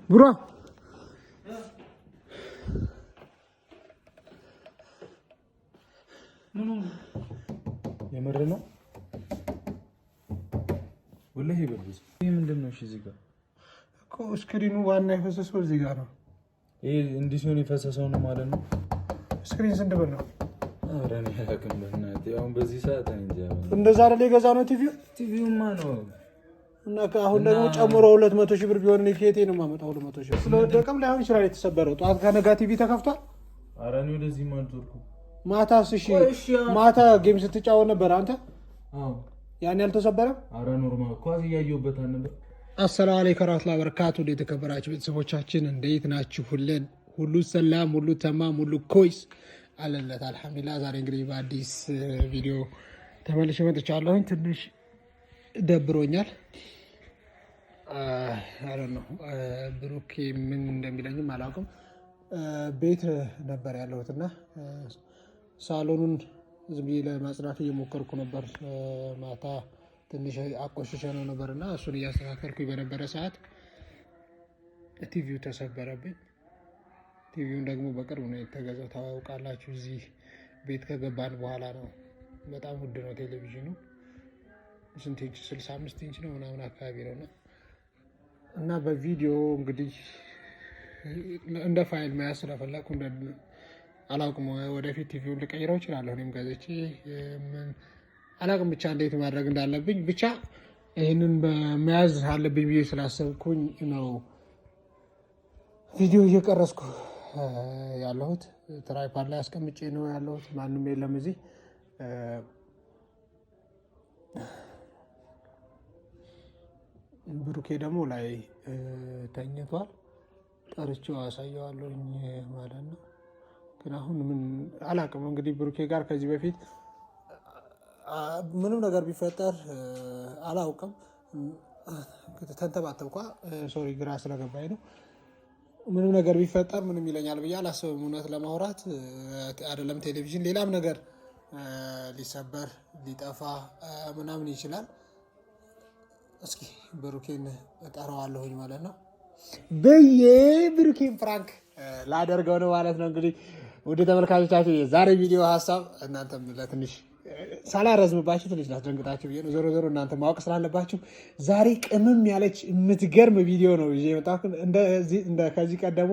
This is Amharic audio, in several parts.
ብሮ የምር ነው ወላሂ በብዙ ይሄ ምንድነው? እሺ እዚህ ጋር እኮ ስክሪኑ ዋና የፈሰሰው እዚህ ጋር ነው። ይሄ እንዲህ ሲሆን የፈሰሰው ነው ማለት ነው። ስክሪን ስንት ብር ነው? ኧረ እኔ አላውቅም። በእናትህ አሁን በዚህ ሰዓት እንጃ። እንደዛ አይደል የገዛው ነው ቲቪውማ ነው እና አሁን ደግሞ ጨምሮ 200 ሺህ ብር ቢሆን እኔ ከየቴ ነው የማመጣው? 200 ሺህ ስለወደቀም ላይሆን ይችላል የተሰበረው። ጠዋት ከነጋ ቲቪ ተከፍቷል። ኧረ እኔ ወደዚህ ማልዞርኩ። ማታስ? እሺ ማታ ጌም ስትጫወት ነበር አንተ? አዎ ያን ያልተሰበረም? ኧረ ኖርማል ኳስ እያየሁበት ነበር። አሰላሙ አለይኩም ወራህመቱላሂ ወበረካቱ። የተከበራችሁ ቤተሰቦቻችን እንዴት ናችሁልን? ሁሉ ሰላም፣ ሁሉ ተማም፣ ሁሉ ኮይስ አለለት አልሐምዱሊላህ። ዛሬ እንግዲህ በአዲስ ቪዲዮ ተመልሼ መጥቻለሁ። ትንሽ ደብሮኛል። አረ ነው ብሩኬ ምን እንደሚለኝም አላውቅም። ቤት ነበር ያለሁትና ሳሎኑን ዝም ብዬ ለማጽዳት እየሞከርኩ ነበር። ማታ ትንሽ አቆሽሸ ነው ነበርና እሱን እያስተካከልኩኝ በነበረ ሰዓት ቲቪው ተሰበረብኝ። ቲቪውን ደግሞ በቅርብ ነው የተገዛው። ታውቃላችሁ፣ እዚህ ቤት ከገባን በኋላ ነው። በጣም ውድ ነው ቴሌቪዥኑ። ስንት ኢንች? 65 ኢንች ነው ምናምን አካባቢ ነው። እና በቪዲዮ እንግዲህ እንደ ፋይል መያዝ ስለፈለኩ አላውቅም፣ ወደፊት ቲቪውን ልቀይረው እችላለሁ እኔም ገዝቼ አላውቅም። ብቻ እንዴት ማድረግ እንዳለብኝ ብቻ ይህንን በመያዝ አለብኝ ብዬ ስላሰብኩኝ ነው ቪዲዮ እየቀረስኩ ያለሁት። ትራይፓድ ላይ አስቀምጬ ነው ያለሁት። ማንም የለም እዚህ። ብሩኬ ደግሞ ላይ ተኝቷል። ጠርቼው አሳየዋለሁኝ ማለት ነው። ግን አሁን ምን አላውቅም። እንግዲህ ብሩኬ ጋር ከዚህ በፊት ምንም ነገር ቢፈጠር አላውቅም። ተንተባተብኳ ሶሪ፣ ግራ ስለገባኝ ነው። ምንም ነገር ቢፈጠር ምንም ይለኛል ብዬ አላስብም። እውነት ለማውራት አይደለም ቴሌቪዥን፣ ሌላም ነገር ሊሰበር ሊጠፋ ምናምን ይችላል። እስኪ ብሩኬን እጠራዋለሁኝ ማለት ነው። ብሩኬን ፍራንክ ላደርገው ነው ማለት ነው። እንግዲህ ወደ ተመልካቾቻችን የዛሬ ቪዲዮ ሀሳብ እናንተም ለትንሽ ሳላረዝምባችሁ ትንሽ ላስደንግጣችሁ ብዬ ነው። ዞሮ ዞሮ እናንተ ማወቅ ስላለባችሁ ዛሬ ቅምም ያለች የምትገርም ቪዲዮ ነው ይዤ የመጣሁት። ከዚህ ቀደሙ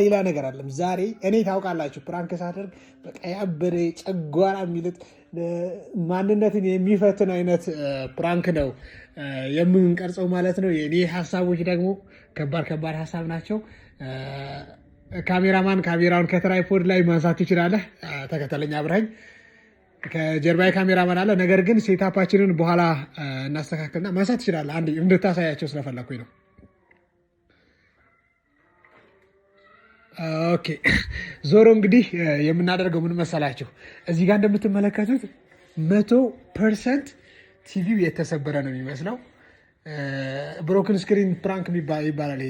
ሌላ ነገር አለም። ዛሬ እኔ ታውቃላችሁ ፕራንክ ሳደርግ በቃ ያበረ ጨጓራ የሚልጥ ማንነትን የሚፈትን አይነት ፕራንክ ነው የምንቀርጸው ማለት ነው። የኔ ሀሳቦች ደግሞ ከባድ ሀሳብ ናቸው። ካሜራማን ካሜራውን ከትራይፖድ ላይ ማንሳት ትችላለህ። ተከተለኝ አብረኸኝ። ከጀርባዬ ካሜራማን አለ። ነገር ግን ሴታፓችንን በኋላ እናስተካክልና ማንሳት ትችላለህ። አንድ እንድታሳያቸው ስለፈለኩኝ ነው። ኦኬ ዞሮ እንግዲህ የምናደርገው ምን መሰላችሁ? እዚህ ጋር እንደምትመለከቱት 100% ቲቪው የተሰበረ ነው የሚመስለው። ብሮክን ስክሪን ፕራንክ ይባላል።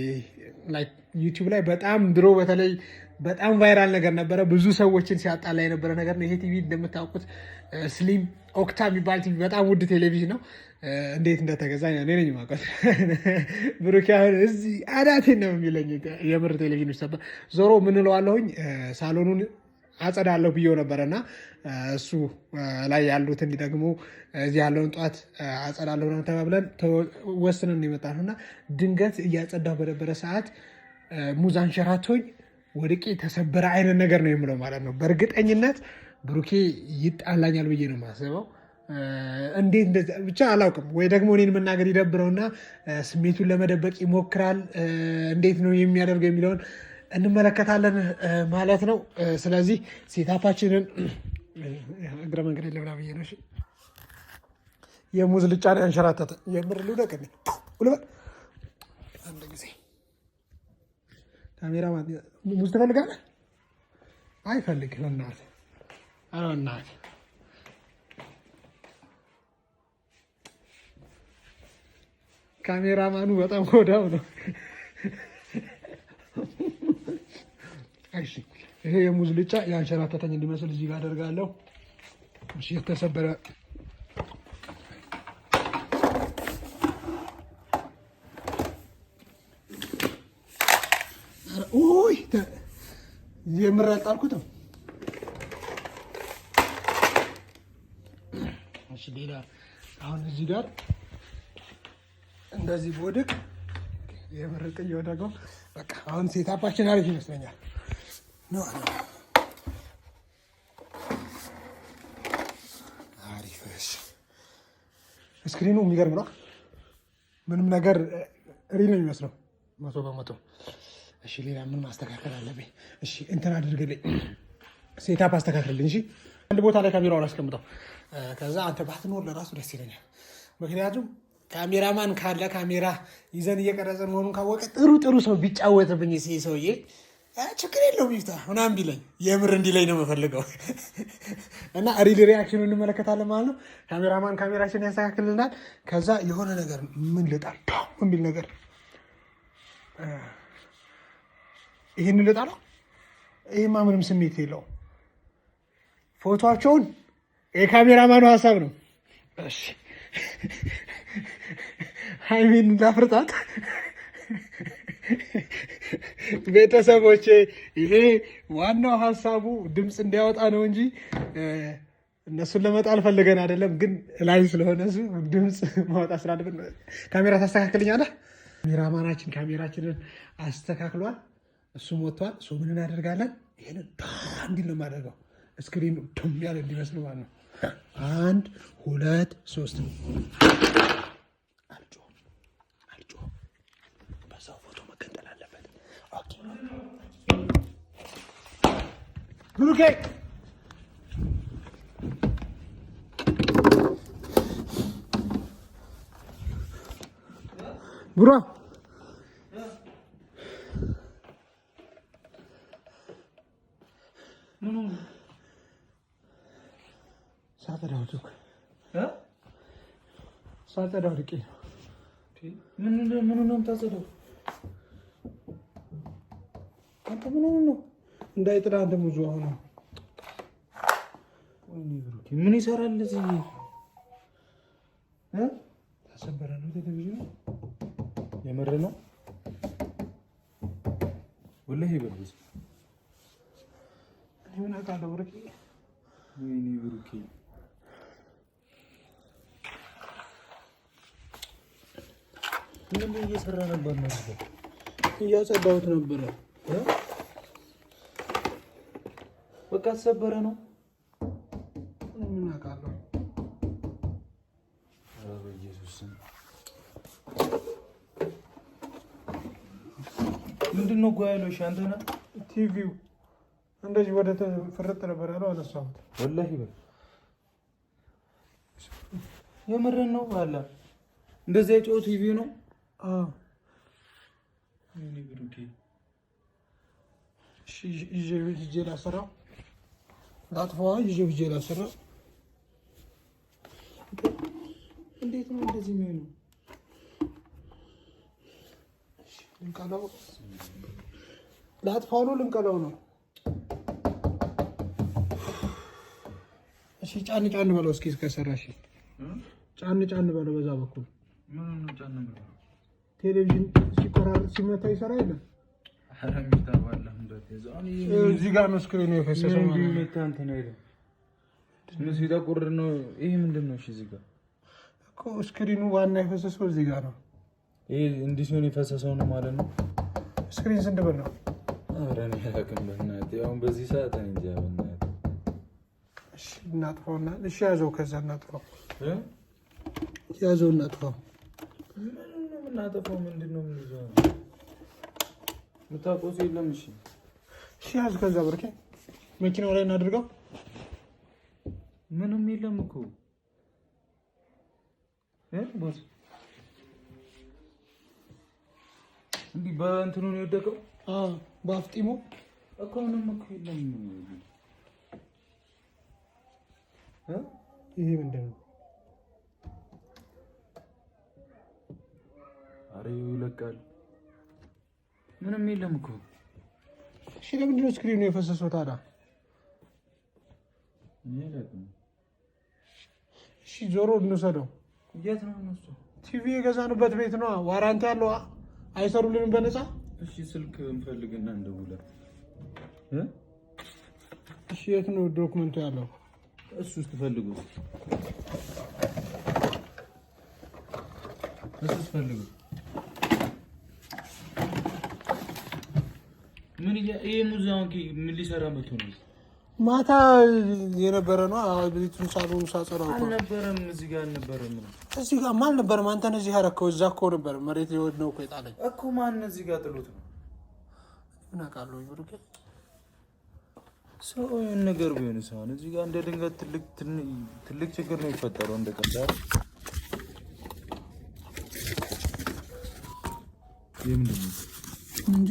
ዩቲዩብ ላይ በጣም ድሮ በተለይ በጣም ቫይራል ነገር ነበረ። ብዙ ሰዎችን ሲያጣላ የነበረ ነገር ነው። ይሄ ቲቪ እንደምታውቁት ስሊም ኦክታ የሚባል ቲቪ በጣም ውድ ቴሌቪዥን ነው። እንዴት እንደተገዛ እኔ ነኝ የማውቀው። ብሩክ አሁን እዚህ አዳቴን ነው የሚለኝ የምር ቴሌቪዥን ይሰበር። ዞሮ ምን እለዋለሁኝ ሳሎኑን አጸዳለሁ ብዬው ነበረና እሱ ላይ ያሉትን ደግሞ እዚህ ያለውን ጠዋት አጸዳለሁ ነው ተባብለን ወስነን የመጣነውና ድንገት እያጸዳሁ በነበረ ሰዓት ሙዝ አንሸራቶኝ ወድቄ ተሰበረ አይነት ነገር ነው የምለው ማለት ነው። በእርግጠኝነት ብሩኬ ይጣላኛል ብዬ ነው የማስበው። እንዴት እንደዚህ ብቻ አላውቅም። ወይ ደግሞ እኔን መናገር ይደብረውና ስሜቱን ለመደበቅ ይሞክራል። እንዴት ነው የሚያደርገው የሚለውን እንመለከታለን ማለት ነው። ስለዚህ ሴታፓችንን እግረ መንገድ የለብና ብዬ ነው። የሙዝ ልጫ ነው ያንሸራተተ። የምር ልውደቅ አንድ ጊዜ ካሜራ ሙዝ ትፈልጋለህ? አይፈልግም። እናት ካሜራማኑ በጣም ወዳው ነው። ይሄ የሙዝ ልጫ ያንሸራተተኝ እንዲመስል እዚህ ጋር አደርጋለሁ። እሺ የተሰበረ ኦይ የምር አልጣልኩትም። እሺ ሌላ አሁን እዚህ ጋር እንደዚህ ቦድቅ የምርቅ እየወደቀው በቃ አሁን ሴታፓችን አሪፍ ይመስለኛል። ነው አሪፍ። እሺ ስክሪኑ የሚገርም ነው። ምንም ነገር ሪል ነው የሚመስለው 100%። እሺ ሌላ ምን ማስተካከል አለብኝ? እሺ እንትን አድርግልኝ፣ ሴታፕ አስተካክልልኝ። እሺ አንድ ቦታ ላይ ካሜራውን አስቀምጠው፣ ከዛ አንተ ባትኖር ለራሱ ደስ ይለኛል። ምክንያቱም ካሜራማን ካለ ካሜራ ይዘን እየቀረጸን መሆኑን ካወቀ ጥሩ ሰው ቢጫወትብኝ ሰውዬ ችግር የለውም ይፍታ ምናምን ቢለኝ የምር እንዲለኝ ነው የምፈልገው። እና ሪል ሪያክሽኑ እንመለከታለን ማለት ነው። ካሜራማን ካሜራችን ያስተካክልናል። ከዛ የሆነ ነገር ምን ልጣል የሚል ነገር ይህን ልጣለው። ይህማ ምንም ስሜት የለውም። ፎቶቸውን የካሜራማኑ ሀሳብ ነው። እሺ ሀይሚን እንዳፍርጣት ቤተሰቦቼ፣ ይሄ ዋናው ሀሳቡ ድምፅ እንዲያወጣ ነው እንጂ እነሱን ለመጣል ፈልገን አይደለም። ግን ላይ ስለሆነ እሱ ድምፅ ማውጣት ስላለብን ካሜራ ታስተካክልኛለህ። ካሜራማናችን ካሜራችንን አስተካክሏል። እሱም ወጥቷል። እሱ ምን እናደርጋለን? ይህንን እንዲል ነው የማደርገው። እስክሪኑ ዱም ያለ እንዲመስል ማለት ነው። 1 2 3 አልጮህም። በዛው ፎቶ መገንጠል አለበት። ብሩኬ ቡራ ሳጸዳው ድቄ ነው። ምን ነው የምታጸዳው? አንተ ምን ነው እንዳይጥላ አንተ ሙዙ አሁን ምን ይሰራል እዚህ? ተሰበረ ነው ቴሌቪዥኑ። የምር ነው ወላሂ በልዝ እኔ ምን አውቃለሁ ብሩኬ። ወይኔ ብሩኬ ምን እየሰራ ነበር ነው? እያጸዳሁት ነበረ። በቃ ተሰበረ ነው። ምን አውቃለሁ። ኧረ በኢየሱስ ምንድን ነው ጓያለው? እሺ አንተ ነህ ቲቪው እንደዚህ ወደ ፍርጥ ነበር ያለው አነሳሁት። ወላሂ በል የምርን ነው አለ እንደዚህ የጮህ ቲቪ ነው። ምን ብሩኬ ይዤ ላሰራው ላጥፋዋ ይዤ ላሰራው። እንዴት ነው እንደዚህ የሚሆነው? ልንቀለው ላጥፋው ነው ልንቀለው ነው? እሺ ጫን በለው እስኪ እስከሰራሽ ጫን በለው በዛ በኩል ምን ነው ጫን በለው። ቴሌቪዥን ሲቆራረጥ ሲመታ ይሰራ የለም። ሐራሚታ ባላ እንደዚህ እዚህ ጋር ነው ስክሪኑ የፈሰሰው ማለት ነው። ምን እንትን አይደለም ትንሽ ሲጠቁር ነው። ይሄ ምንድን ነው? እሺ እዚህ ጋር እኮ ስክሪኑ ዋና የፈሰሰው እዚህ ጋር ነው። ይሄ እንዲህ ሲሆን የፈሰሰው ነው ማለት ነው። ስክሪን ስንት ብር ነው? ኧረ እኔ አላውቅም በእናትህ። አሁን በዚህ ሰዓት እኔ እንጃ በእናትህ። እሺ እናጥፋውና እሺ ያዘው። ከዛ እናጥፋው ያዘው እናጥፋው። እናጠፋው ምንድን ነው የምንይዘው? የምታውቀው ሰው የለም። እሺ ያዝ። ከዛ ብርኬ መኪናው ላይ እናድርገው። ምንም የለም እኮ ቦስ እንዲህ በእንትኑ ነው የወደቀው። በአፍጢሙ እኮ ምንም እኮ የለም። ይሄ ምንድን ነው? ኧረ ይለቃል። ምንም የለም እኮ። እሺ ለምንድን ነው ስክሪኑ የፈሰሰው ታዲያ? እሺ ዞሮ እንውሰደው። የት ነው እነሱ? ቲቪ የገዛንበት ቤት ነው። ዋራንቲ ያለው አይሰሩልንም በነፃ። እሺ ስልክ እንፈልግና እንደውላ እሺ የት ነው ዶክመንቱ ያለው? እሱ ውስጥ ፈልጉ። እሱ ውስጥ ፈልጉ። ምን ይሄ ሙዚየም ምን ሊሰራ መጥቶ ነው? ማታ የነበረ ነው። ቤቱን ሳሎን ሳጸዳው እኮ አልነበረም። እዚህ ጋር አልነበረም። እዚህ ጋር ማን ነበር? አንተ ነው እዚህ ያረከው? እዛ እኮ ነበር መሬት ሊወድ ነው እኮ የጣለኝ እኮ። ማን እዚህ ጋር ጥሎት ነው? ምን አውቃለሁ። ይብሩክ ሰው ነገር ቢሆን ሰው እዚህ ጋር እንደ ድንገት ትልቅ ችግር ነው የሚፈጠረው። እንደ ቀላል የምንድን ነው እንጂ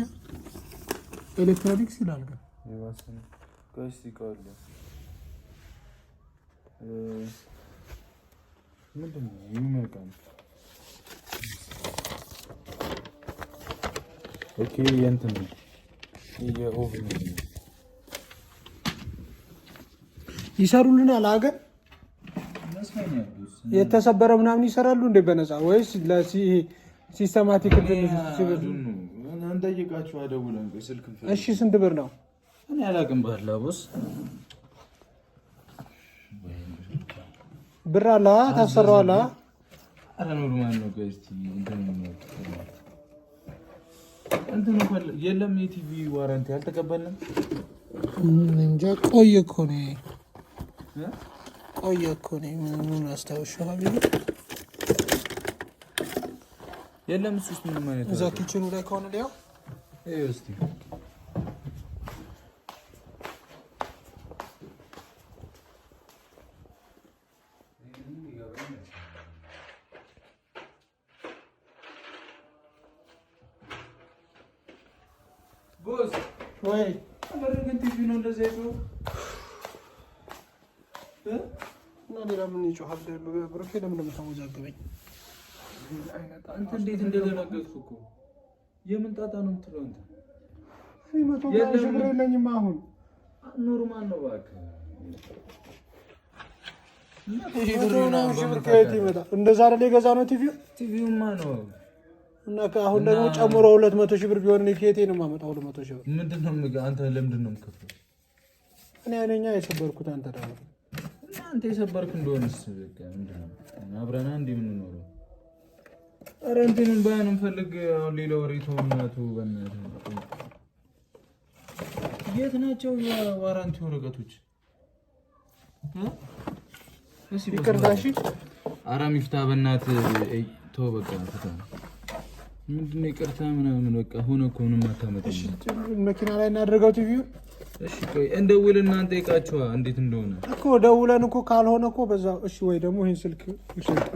ኤሌክትሮኒክስ ይላል ግን የዋሰነ ጋይስ ይቃል ምንድን ነው የሚመጣው? ኦኬ የእንትን ነው የኦቭን ይሰሩልናል። አገር የተሰበረ ምናምን ይሰራሉ እንደ በነፃ ወይስ ሲስተማቲክ እንጠይቃችሁ አደውለን ስልክ። እሺ ስንት ብር ነው? እኔ አላውቅም። ባላ ቦስ ብር አለ ታሰራዋላ። አረ ኖርማል ነው ጋይስ። እንትን የለም የቲቪ ዋራንቲ አልተቀበልንም። እንጃ ቆየ እኮ ነው ምን አስታውሻለሁ ቢሉ የለም። እሱስ ምን ማለት ነው? እዛ ኪችኑ ላይ ከሆነ ሊያው እስቲ ቦስ ወይ አመረገን ቲቪ ነው እንደዚህ አይቶ እና ሌላ ምን ይጮሃል? ብሩኬ ለምን እንደምታወዛግበኝ አንተ እንዴት እንደደነገጥኩ እኮ። የምን ጣጣ ነው የምትለው አንተ? እኔ መቶ ብር የለኝም አሁን። ኖርማል ነው እባክህ። እንደዛ አይደል የገዛ ነው ቲቪውማ ነው። እና አሁን ደግሞ ጨምሮ 200 ሺህ ብር ቢሆን እኔ ከየቴ ነው የማመጣው? 200 ሺህ ብር ምንድን ነው አንተ ለምንድን ነው የምትከፍለው? እኔ አይነኛ የሰበርኩት አንተ ደግሞ አንተ የሰበርክ እንደሆነስ በቃ ምንድን ነው አብረና እንደ የምንኖረው? ኧረ እንትኑን ባያንም ፈልግ። አሁን ሌላ ወሬ ተውናቱ። በእናትህ የት ናቸው የዋራንቲ ወረቀቶች? ይቅርታሽ። ኧረ ሚፍታ በእናትህ ተው በቃ ፍታ። ምንድን ነው ይቅርታ ምናምን በቃ ሆነ እኮ ምንም አታመጣም። መኪና ላይ እናደርገው ቲቪውን። እሺ ቆይ እንደውልና እንጠይቃቸዋ እንዴት እንደሆነ እኮ ደውለን እኮ ካልሆነ እኮ በዛው። እሺ ወይ ደግሞ ይሄን ስልክ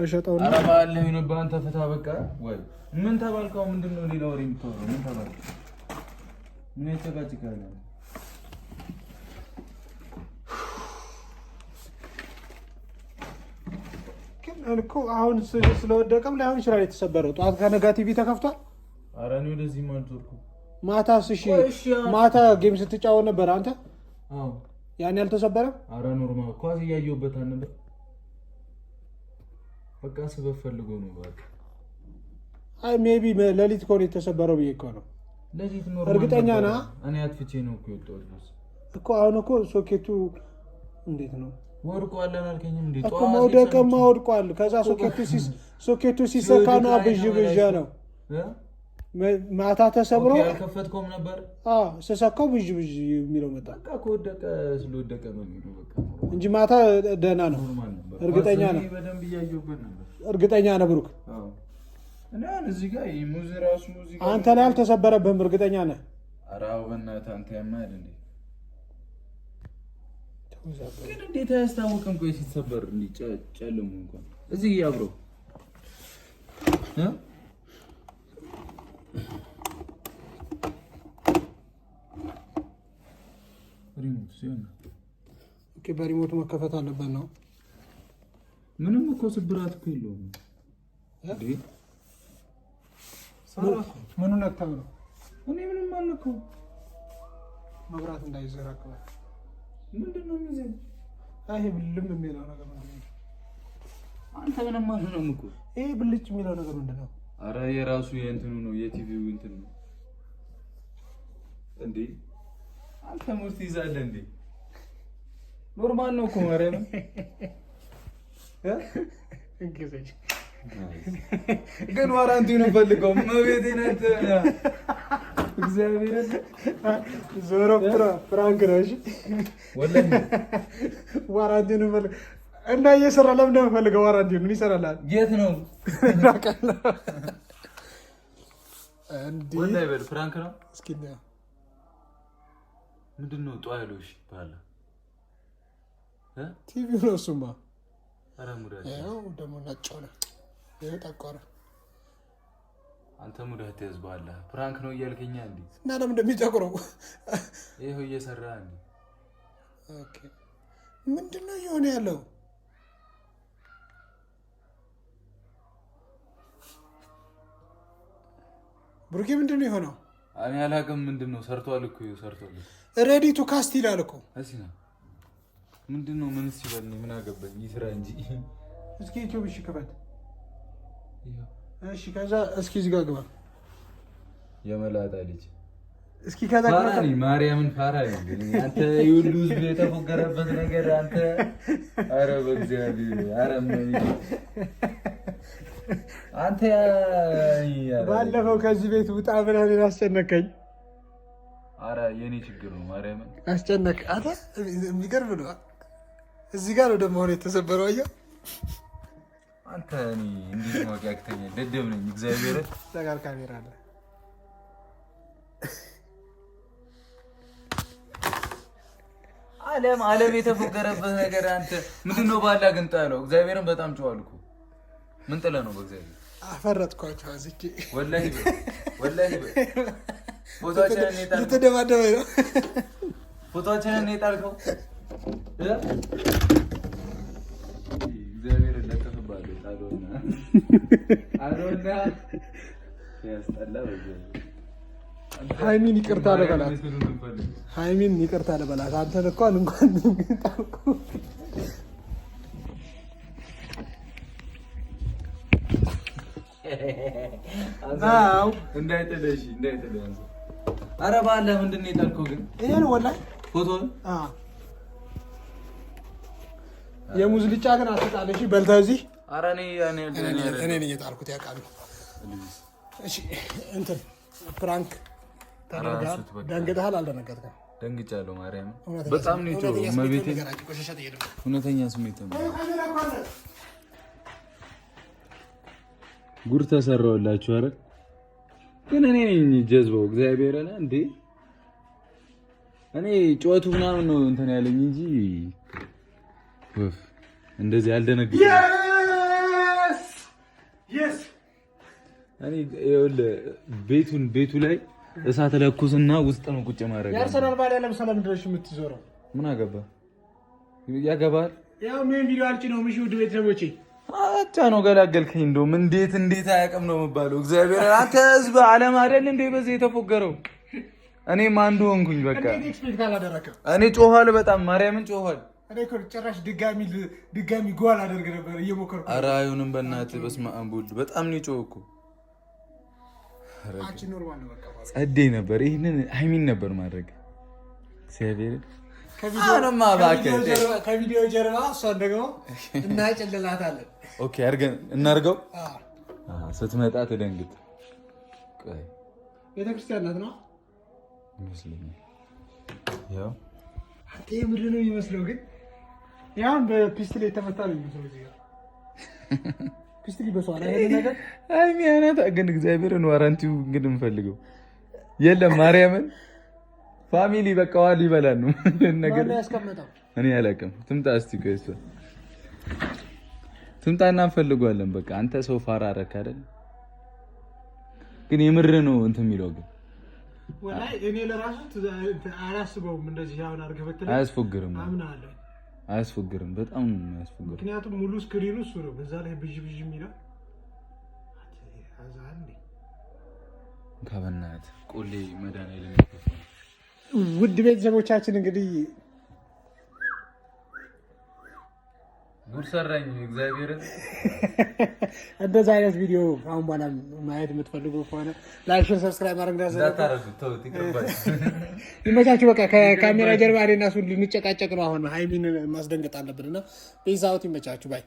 እሸጠውና ኧረ ባለህ ይነባ አንተ ፈታ በቃ። ወይ ምን ተባልከው? ምንድነው ሌላ ወሬ የምታወራው? ምን ተባልከው? ምን የተጋጭካለ? ግን እኮ አሁን ስለወደቀም ላይሆን ይችላል የተሰበረው። ጠዋት ከነጋ ቲቪ ተከፍቷል። ኧረ እኔ ወደዚህ ማልዞርኩ። ማታስ? እሺ ማታ ጌም ስትጫወት ነበር አንተ? አዎ። ያን ያልተሰበረ? ኧረ ኖርማል ኳስ እያየሁበት ነበር። በቃ ሰበብ ፈልጎ ነው በቃ። አይ ሜቢ ለሊት እኮ ነው የተሰበረው ብዬ እኮ ነው። ለሊት ኖርማል። እርግጠኛ ነህ? እኔ አጥፍቼ ነው እኮ የወጣሁት እኮ። አሁን እኮ ሶኬቱ እንዴት ነው ወድቋል አላልከኝም እንዴ? እኮ መውደቅማ ወድቋል። ከዛ ሶኬቱ ሲሰካ ነው ብዥ ነው። ማታ ተሰብሮ ያልከፈትከውም ነበር? አዎ ስሰካው ብዥ የሚለው መጣ። በቃ ከወደቀ ስለወደቀ ነው በቃ እንጂ ማታ ደህና ነው። እርግጠኛ ነህ? በደንብ እያየሁበት ነበር። እርግጠኛ ነህ ብሩክ? አዎ። እና እዚህ ጋር ሙዝ ራሱ እዚህ ጋር አንተ ላይ አልተሰበረብህም? እርግጠኛ ነህ? ኧረ አዎ በእናትህ አንተ ያማል እንዴ? ግን እንዴት አያስታውቅም? ቆይ ሲሰበር ጨለሙ እንኳን እዚህ ያብረው ሪሞት ሲሆን ኦኬ፣ በሪሞት መከፈት አለበት ነው። ምንም እኮ ስብራት እኮ የለውም እንዴ? ምኑ ነክተው ነው? እኔ ምንም አልነካሁም። መብራት እንዳይዘራቀው ምንድን ነው የሚዘኝ? አይ ብልም የሚለው ነገር ምንድን ነው? አንተ ምንም አልሆነም እኮ። ይሄ ብልጭ የሚለው ነገር ምንድን ነው? ኧረ የራሱ የእንትኑ ነው የቲቪው እንትን ነው። እንዴ አንተ ሙርት ይዛለህ እንዴ? ኖርማል ነው እኮ ማርያም ግን ዋራንቲውን ፈልገው መቤቴ ናት። እግዚአብሔር ዞሮ ፍራንክ ነው። እሺ ወላሂ ዋራንቲውን ፈልገው እና እየሰራ ለምን ነው ፈልገው? ዋራንቲውን ምን ይሰራላል? የት ነው እንዴ? ወላሂ በል ፍራንክ ነው። እስኪ ነው ምንድን ነው ጧይሎሽ ባላ ቲቪ ነው እሱማ። ኧረ ሙዳት ያው ደግሞ ነጭ ሆነ ጠቆረ። አንተ ሙዳት ያዝባላ ፍራንክ ነው እያልከኛ እንዴ? እና ለምን እንደሚጠቁረው ይሄው እየሰራ እንዴ? ኦኬ ምንድነው እየሆነ ያለው? ብሩኬ ምንድነው የሆነው? እኔ አላውቅም። ምንድነው ሰርቷል እኮ ሰርቷል። ሬዲ ቱ ካስት ይላል እኮ። እሺ ነው ምንድነው? ምን ሲበል ምን አገባኝ? ይስራ እንጂ እስኪ ዩቲዩብ እሺ ክፈት። እሺ ከዛ እስኪ እዚህ ጋር ግባ። የመላጣ ልጅ እስኪ ከዛ ፋራኒ ማርያምን ፋራኒ ግን አንተ ይሁሉ ህዝብ የተፎገረበት ነገር አንተ ኧረ በእግዚአብሔር ኧረ ምን አንተ ባለፈው ከዚህ ቤት ውጣ ብለህ አስጨነቀኝ። ኧረ የኔ ችግር ነው ማርያምን አስጨነቅ አለ። የሚገርም ነው። እዚህ ጋር ነው ደግሞ ሆነ የተሰበረው። አየኸው አንተ እኔ እንዴት ነው ያክተኛ ደደብ ነኝ። እግዚአብሔር ተጋር ካሜራ አለ። ዓለም የተፎገረበት ነገር አንተ ምንድነው? ባላ ግን ጣለው። እግዚአብሔርን በጣም ጨዋልኩ። ምን ጥለህ ነው? በእግዚአብሔር አፈረጥኳቸው። አዝቼ ወላሂ ፎቶአችንን የጣልከው እየተደባደበ ነው። ፎቶአችንን የጣልከው እግዚአብሔር ለከፈባለ ጣሎና አሮና ያስጠላ። ሃይሚን ይቅርታ ለበላት። ሃይሚን ይቅርታ ለበላት። አንተ እንኳን ጣልኩ። አው እንዳይተለሽ እንዳይተለሽ። ኧረ ባለ ምንድን ነው የጣልከው ግን? ይሄ ነው ወላሂ ፎቶን የሙዝ ልጫ ግን አትጣለሽ። በልተህ እዚህ። ኧረ እኔ ነኝ የጣልኩት ያውቃሉ። እሺ እንትን ፕራንክ ተደርጋል። ደንግጠሃል? አልደነገጥክም? ደንግጫለሁ። ማርያም በጣም ነው የጮኸው። መቤቴ እውነተኛ ስሜት ነው። ጉር ተሰራውላችሁ። ኧረ ግን እኔ ነኝ ጀዝባው። እግዚአብሔርን እንዴ እኔ ጮቱ ምናምን ነው እንትን ያለኝ እንጂ እንደዚህ አልደነግጥም። እኔ ይኸውልህ ቤቱ ላይ እሳት ለኩስና ውስጥ ነው ቁጭ ማድረግ። ያርሰናል ባሪያ ለምሳሌ ምድረሽ የምትዞረው ምን አገባ? ያገባል። ያው ምን ቪዲዮ አልጭ ነው ምሽ ውድ ቤተሰቦቼ አቻ ነው ገላገልከኝ። እንደውም እንዴት አያውቅም ነው የምባለው። እግዚአብሔር አንተ ህዝብ ዓለም አይደል እንዴ በዚህ የተፎገረው? እኔም አንዱ ሆንኩኝ። በቃ እንዴት ኤክስፔክት አላደረከም? እኔ ጮኋል፣ በጣም ማርያምን ጮኋል። እኔ እኮ ጭራሽ ድጋሚ ጎል አደርግ ነበር እየሞከርኩ። ኧረ አይሆንም በእናትህ በስመ አብ ወልድ። በጣም ነው የጮህኩ። አንቺ ኖርማል ነው በቃ ጸዴ ነበር። ይሄንን ሃይሚን ነበር ማድረግ እግዚአብሔር ከቪዲዮ ጀርባ እሷን ደግሞ እናጨልላታለን። ኦኬ አድርገን እናድርገው። ስትመጣ ትደንግጥ። ቤተክርስቲያን ናት ነው ይመስለኛል። ያው አንተ የምር ነው የሚመስለው፣ ግን ያው በፒስትል የተመታ ነው የሚመስለው። እዚህ ጋር ፒስትል በሰው ላይ ነገር አይ ሚያናታ ግን እግዚአብሔርን ዋራንቲው እንግዲህ እንፈልገው የለም ማርያምን ፋሚሊ በቃ ዋል ይበላል ነው ነገር ያስቀመጠው። እኔ አላውቅም። ትምጣ እስቲ ከእሷ ትምጣና እንፈልገዋለን። በቃ አንተ ሰው ፋራ አደረክ አይደል? ግን የምር ነው እንትን የሚለው ግን ወላሂ እኔ ለራሱ አላስበውም። እንደዚህ ያውን አድርገህ በተለይ አያስፎግርም። አምናለሁ አያስፎግርም። በጣም ነው አያስፎግርም። ምክንያቱም ሙሉ ስክሪኑ እሱ ነው። በዛ ላይ ብዥ የሚለው አዛን ነው። ከበናት ቆሌ መድኃኒዓለም ውድ ቤተሰቦቻችን እንግዲህ ጉድ ሰራኝ እግዚአብሔር። እንደዛ አይነት ቪዲዮ አሁን በኋላ ማየት የምትፈልጉ ከሆነ ላይክ፣ ሰብስክራይብ ማድረግ እንዳታረጉ። ተውት ይቅርባችሁ። ይመቻችሁ። በቃ ከካሜራ ጀርባ እኔና እሱ ልንጨቃጨቅ ነው። አሁን ሃይሚን ማስደንገጥ አለብን እና ፔስ አውት። ይመቻችሁ ባይ